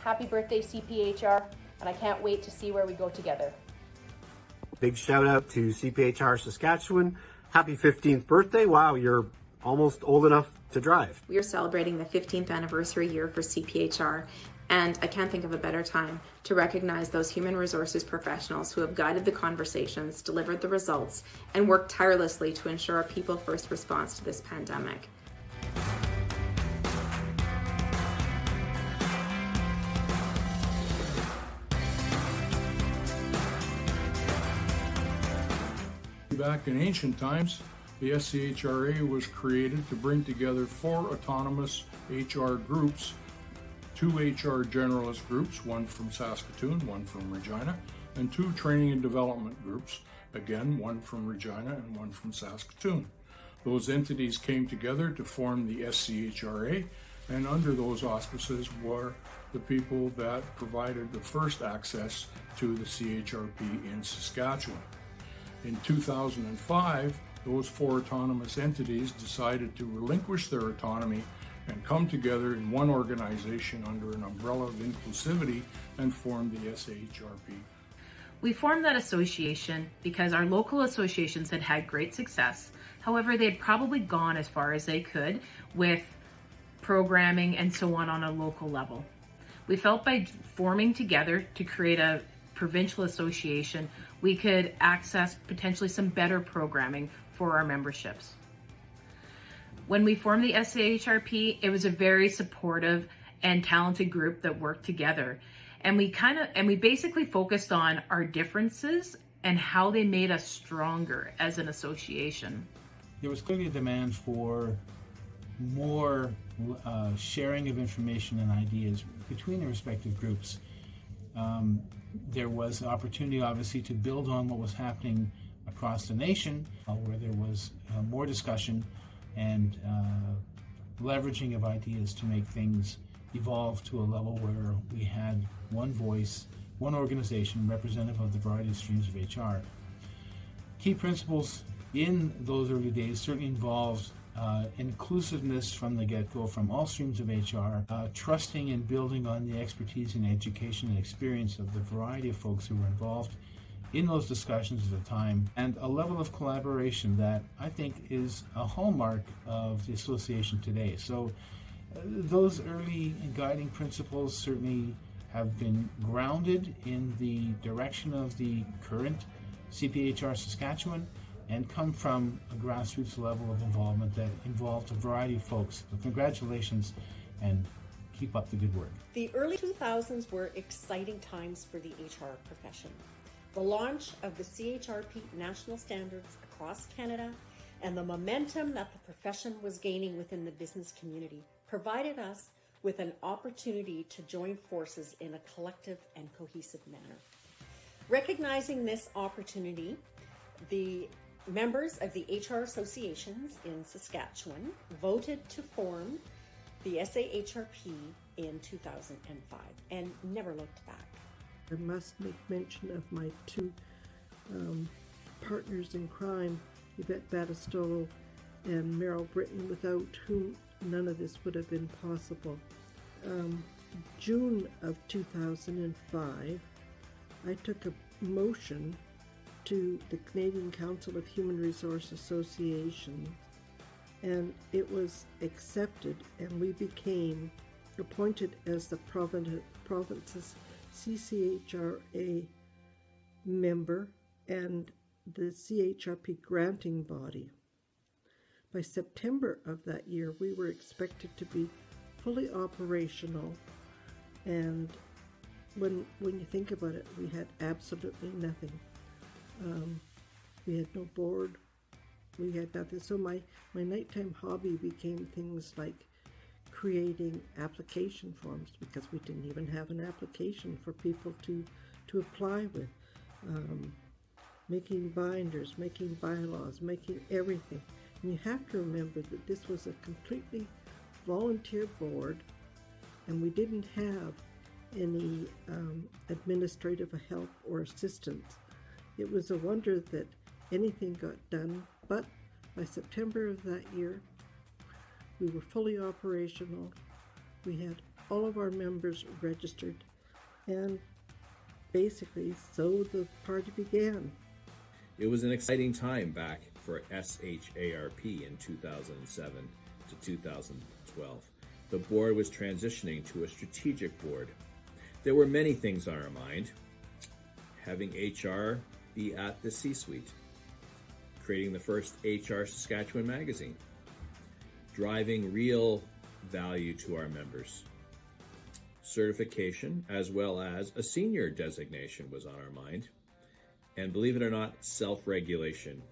Happy birthday, CPHR, and I can't wait to see where we go together. Big shout out to CPHR Saskatchewan. Happy 15th birthday. Wow, you're almost old enough to drive. We are celebrating the 15th anniversary year for CPHR, and I can't think of a better time to recognize those human resources professionals who have guided the conversations, delivered the results, and worked tirelessly to ensure a people-first response to this pandemic. Back in ancient times, the SCHRA was created to bring together 4 autonomous HR groups, 2 HR generalist groups, one from Saskatoon, one from Regina, and 2 training and development groups, again, one from Regina and one from Saskatoon. Those entities came together to form the SCHRA, and under those auspices were the people that provided the first access to the CHRP in Saskatchewan. In 2005, those 4 autonomous entities decided to relinquish their autonomy and come together in one organization under an umbrella of inclusivity and form the SAHRP. We formed that association because our local associations had had great success. However, they had probably gone as far as they could with programming and so on a local level. We felt by forming together to create a provincial association, we could access potentially some better programming for our memberships. When we formed the SAHRP, it was a very supportive and talented group that worked together. And we basically focused on our differences and how they made us stronger as an association. There was clearly a demand for more sharing of information and ideas between the respective groups. There was an opportunity, obviously, to build on what was happening across the nation, where there was more discussion and leveraging of ideas to make things evolve to a level where we had one voice, one organization representative of the variety of streams of HR. Key principles in those early days certainly involved inclusiveness from the get-go from all streams of HR, trusting and building on the expertise and education and experience of the variety of folks who were involved in those discussions at the time, and a level of collaboration that I think is a hallmark of the association today. So those early guiding principles certainly have been grounded in the direction of the current CPHR Saskatchewan, and come from a grassroots level of involvement that involved a variety of folks. So congratulations and keep up the good work. The early 2000s were exciting times for the HR profession. The launch of the CHRP national standards across Canada and the momentum that the profession was gaining within the business community provided us with an opportunity to join forces in a collective and cohesive manner. Recognizing this opportunity, the members of the HR associations in Saskatchewan voted to form the SAHRP in 2005 and never looked back. I must make mention of my 2 partners in crime, Yvette Battistolo and Meryl Britton, without whom none of this would have been possible. June of 2005, I took a motion to the Canadian Council of Human Resource Associations, and it was accepted, and we became appointed as the province's CCHRA member and the CHRP granting body. By September of that year, we were expected to be fully operational, and when you think about it, we had absolutely nothing. We had no board, we had nothing. So my nighttime hobby became things like creating application forms, because we didn't even have an application for people to apply with, making binders, making bylaws, making everything. And you have to remember that this was a completely volunteer board, and we didn't have any administrative help or assistance. It was a wonder that anything got done, but by September of that year, we were fully operational. We had all of our members registered, and basically, so the party began. It was an exciting time back for SHARP in 2007 to 2012. The board was transitioning to a strategic board. There were many things on our mind. Having HR be at the C-suite, creating the first HR Saskatchewan magazine, driving real value to our members. Certification, as well as a senior designation, was on our mind. And believe it or not, self-regulation.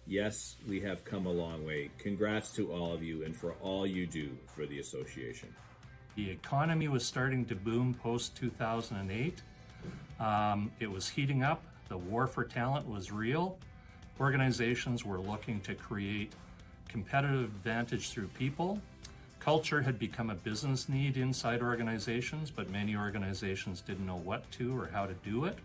Yes, we have come a long way. Congrats to all of you and for all you do for the association. The economy was starting to boom post-2008. It was heating up. The war for talent was real. Organizations were looking to create competitive advantage through people. Culture had become a business need inside organizations, but many organizations didn't know what to or how to do it.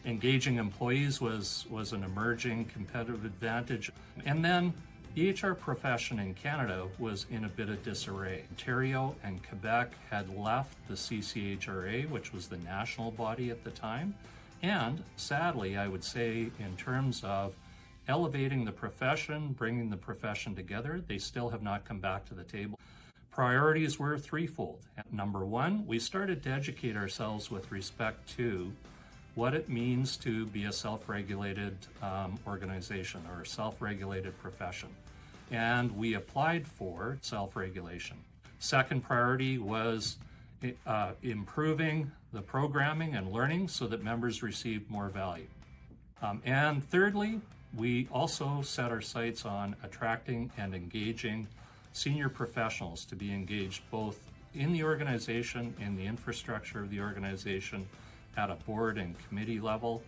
Engaging employees was an emerging competitive advantage. And then the HR profession in Canada was in a bit of disarray. Ontario and Quebec had left the CCHRA, which was the national body at the time. And sadly, I would say, in terms of elevating the profession, bringing the profession together, they still have not come back to the table. Priorities were threefold. Number one, we started to educate ourselves with respect to what it means to be a self-regulated organization or a self-regulated profession. And we applied for self-regulation. Second priority was improving the programming and learning so that members received more value. And thirdly, we also set our sights on attracting and engaging senior professionals to be engaged both in the organization, in the infrastructure of the organization, at a board and committee level,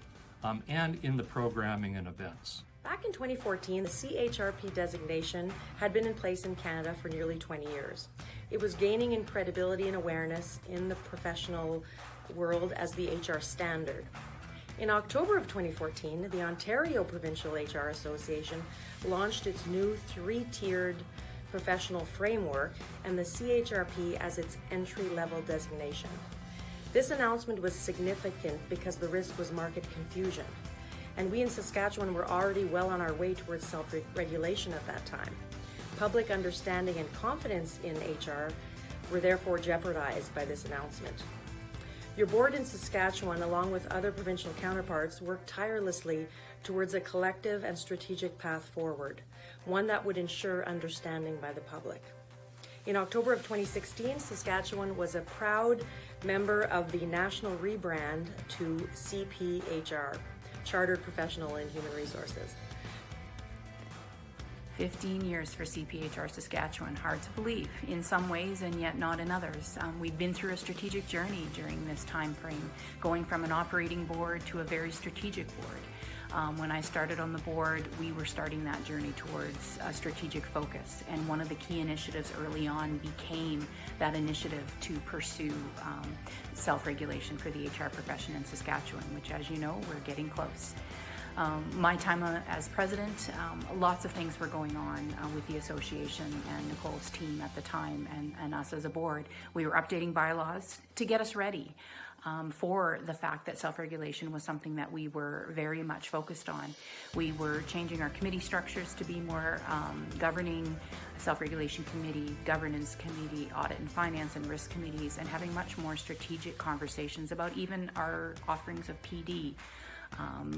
and in the programming and events. Back in 2014, the CHRP designation had been in place in Canada for nearly 20 years. It was gaining in credibility and awareness in the professional world as the HR standard. In October of 2014, the Ontario Provincial HR Association launched its new three-tiered professional framework and the CHRP as its entry-level designation. This announcement was significant because the risk was market confusion, and we in Saskatchewan were already well on our way towards self-regulation at that time. Public understanding and confidence in HR were therefore jeopardized by this announcement. Your board in Saskatchewan, along with other provincial counterparts, worked tirelessly towards a collective and strategic path forward, one that would ensure understanding by the public. In October of 2016, Saskatchewan was a proud member of the national rebrand to CPHR, Chartered Professional in Human Resources. 15 years for CPHR Saskatchewan. Hard to believe in some ways and yet not in others. We've been through a strategic journey during this time frame, going from an operating board to a very strategic board. When I started on the board, we were starting that journey towards a strategic focus, and one of the key initiatives early on became that initiative to pursue self-regulation for the HR profession in Saskatchewan, which, as you know, we're getting close. My time as president, lots of things were going on with the association and Nicole's team at the time, and us as a board. We were updating bylaws to get us ready for the fact that self-regulation was something that we were very much focused on. We were changing our committee structures to be more governing self-regulation committee, governance committee, audit and finance and risk committees, and having much more strategic conversations about even our offerings of PD.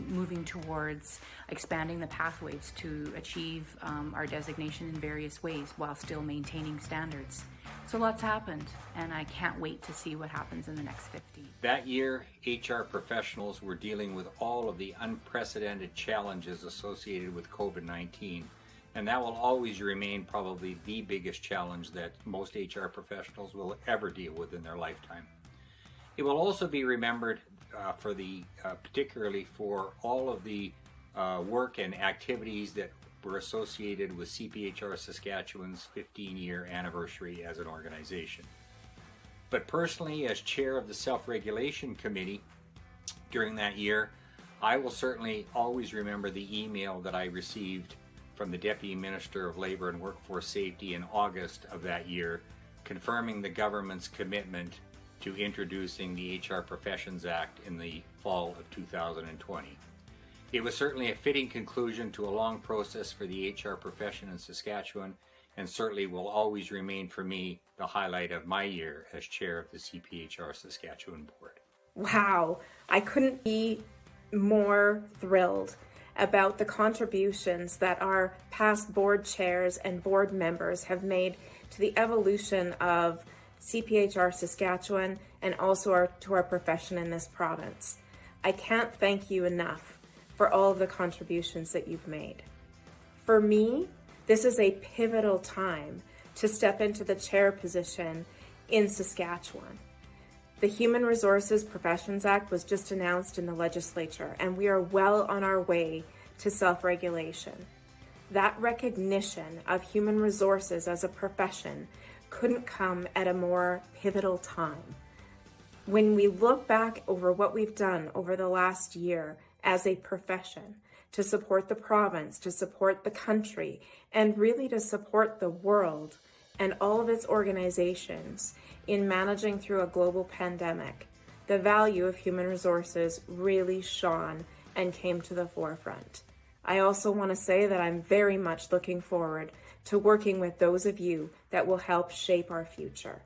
Moving towards expanding the pathways to achieve our designation in various ways while still maintaining standards. So lots happened, and I can't wait to see what happens in the next 50. That year, HR professionals were dealing with all of the unprecedented challenges associated with COVID-19, and that will always remain probably the biggest challenge that most HR professionals will ever deal with in their lifetime. It will also be remembered particularly for all of the work and activities that were associated with CPHR Saskatchewan's 15-year anniversary as an organization. But personally, as chair of the Self-Regulation Committee during that year, I will certainly always remember the email that I received from the Deputy Minister of Labour and Workforce Safety in August of that year, confirming the government's commitment to introducing the HR Professions Act in the fall of 2020. It was certainly a fitting conclusion to a long process for the HR profession in Saskatchewan, and certainly will always remain for me the highlight of my year as chair of the CPHR Saskatchewan board. Wow, I couldn't be more thrilled about the contributions that our past board chairs and board members have made to the evolution of CPHR Saskatchewan and also to our profession in this province. I can't thank you enough for all of the contributions that you've made. For me, this is a pivotal time to step into the chair position in Saskatchewan. The Human Resources Professions Act was just announced in the legislature, and we are well on our way to self-regulation. That recognition of human resources as a profession couldn't come at a more pivotal time. When we look back over what we've done over the last year as a profession to support the province, to support the country, and really to support the world and all of its organizations in managing through a global pandemic, the value of human resources really shone and came to the forefront. I also want to say that I'm very much looking forward to working with those of you that will help shape our future.